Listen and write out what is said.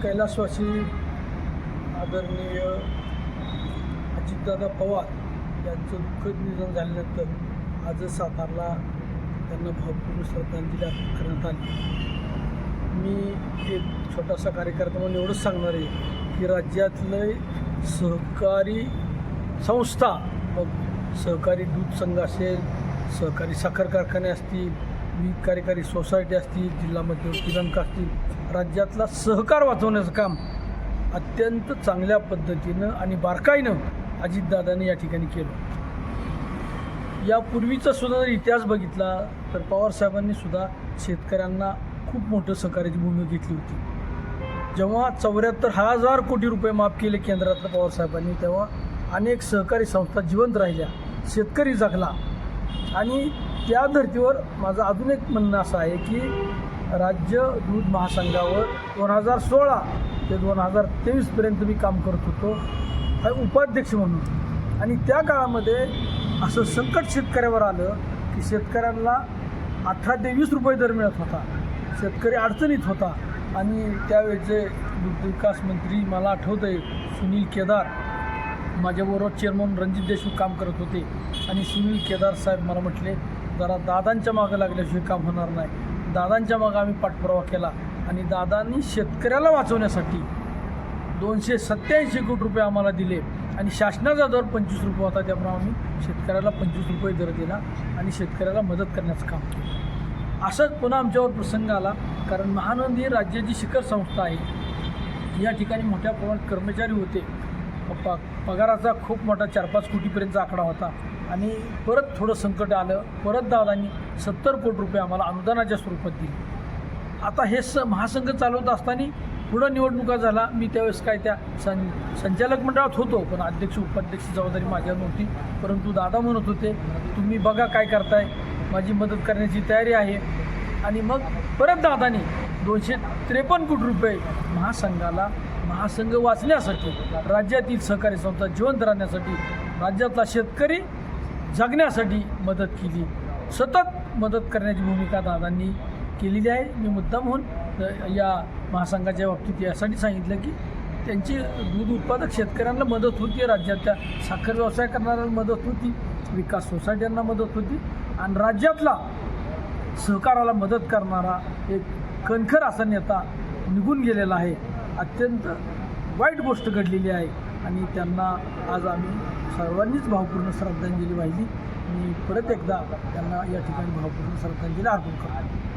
कैलासवासी आदरणीय अजितदादा पवार यांचं दुःखद निधन झाल्यानंतर आज सातारला त्यांना भावपूर्ण श्रद्धांजली अर्पण करण्यात आली. मी एक छोटासा कार्यकर्ता म्हणून एवढंच सांगणार आहे की राज्यातले सहकारी संस्था, मग सहकारी दूध संघ असेल, सहकारी साखर कारखाने असतील, विविध कार्यकारी सोसायटी असतील, जिल्हा मध्यवर्ती बँक असतील, राज्यातला सहकार वाचवण्याचं काम अत्यंत चांगल्या पद्धतीनं आणि बारकाईनं अजितदादांनी या ठिकाणी केलं. यापूर्वीचा सुद्धा जर इतिहास बघितला तर पवारसाहेबांनी सुद्धा शेतकऱ्यांना खूप मोठं सहकार्याची भूमिका घेतली होती. जेव्हा 74,000 कोटी रुपये माफ केले केंद्रातल्या पवारसाहेबांनी, तेव्हा अनेक सहकारी संस्था जिवंत राहिल्या, शेतकरी जगला. आणि त्या धर्तीवर माझं अजून एक म्हणणं असं आहे की राज्य दूध महासंघावर 2016 ते 2023पर्यंत मी काम करत होतो उपाध्यक्ष म्हणून. आणि त्या काळामध्ये असं संकट शेतकऱ्यावर आलं की शेतकऱ्यांना 18 ते 20 रुपये दर मिळत होता, शेतकरी अडचणीत होता. आणि त्यावेळेचे दुग्ध विकास मंत्री मला आठवतं आहे सुनील केदार, माझ्याबरोबर चेअरमन रणजित देशमुख काम करत होते. आणि सुनील केदार साहेब मला म्हटले, जरा दादांच्या मागं लागल्याशिवाय काम होणार नाही. दादांच्या मागं आम्ही पाठपुरावा केला आणि दादांनी शेतकऱ्याला वाचवण्यासाठी 287 कोटी रुपये आम्हाला दिले. आणि शासनाचा दर 25 रुपये होता, त्यामुळे आम्ही शेतकऱ्याला 25 रुपये दर दिला आणि शेतकऱ्याला मदत करण्याचं काम केलं. असंच पुन्हा आमच्यावर प्रसंग आला, कारण महानंद ही राज्याची शिखर संस्था आहे. या ठिकाणी मोठ्या प्रमाणात कर्मचारी होते, पगाराचा खूप मोठा 4-5 कोटीपर्यंतचा आकडा होता. आणि परत थोडं संकट आलं, परत दादांनी 70 कोटी रुपये आम्हाला अनुदानाच्या स्वरूपात दिले. आता हे महासंघ चालवत असताना पुढं निवडणुका झाला. मी त्यावेळेस काय त्या संचालक मंडळात होतो, पण अध्यक्ष उपाध्यक्ष जबाबदारी माझ्यावर नव्हती. परंतु दादा म्हणत होते, तुम्ही बघा काय करताय, माझी मदत करण्याची तयारी आहे. आणि मग परत दादानी 253 कोटी रुपये महासंघाला, महासंघ वाचण्यासाठी, राज्यातील सहकारी संस्था जिवंत राहण्यासाठी, राज्यातला शेतकरी जगण्यासाठी मदत केली. सतत मदत करण्याची भूमिका दादांनी केलेली आहे. मी मुद्दाम म्हणून या महासंघाच्या बाबतीत यासाठी सांगितलं की त्यांची दूध उत्पादक शेतकऱ्यांना मदत होती, राज्यातल्या साखर व्यवसाय करणाऱ्यांना मदत होती, विकास सोसायट्यांना मदत होती. आणि राज्यातला सहकाराला मदत करणारा एक कणखर असा नेता निघून गेलेला आहे. अत्यंत वाईट गोष्ट घडलेली आहे आणि त्यांना आज आम्ही सर्वांनीच भावपूर्ण श्रद्धांजली वाहिली. मी परत एकदा त्यांना या ठिकाणी भावपूर्ण श्रद्धांजली अर्पण करतो.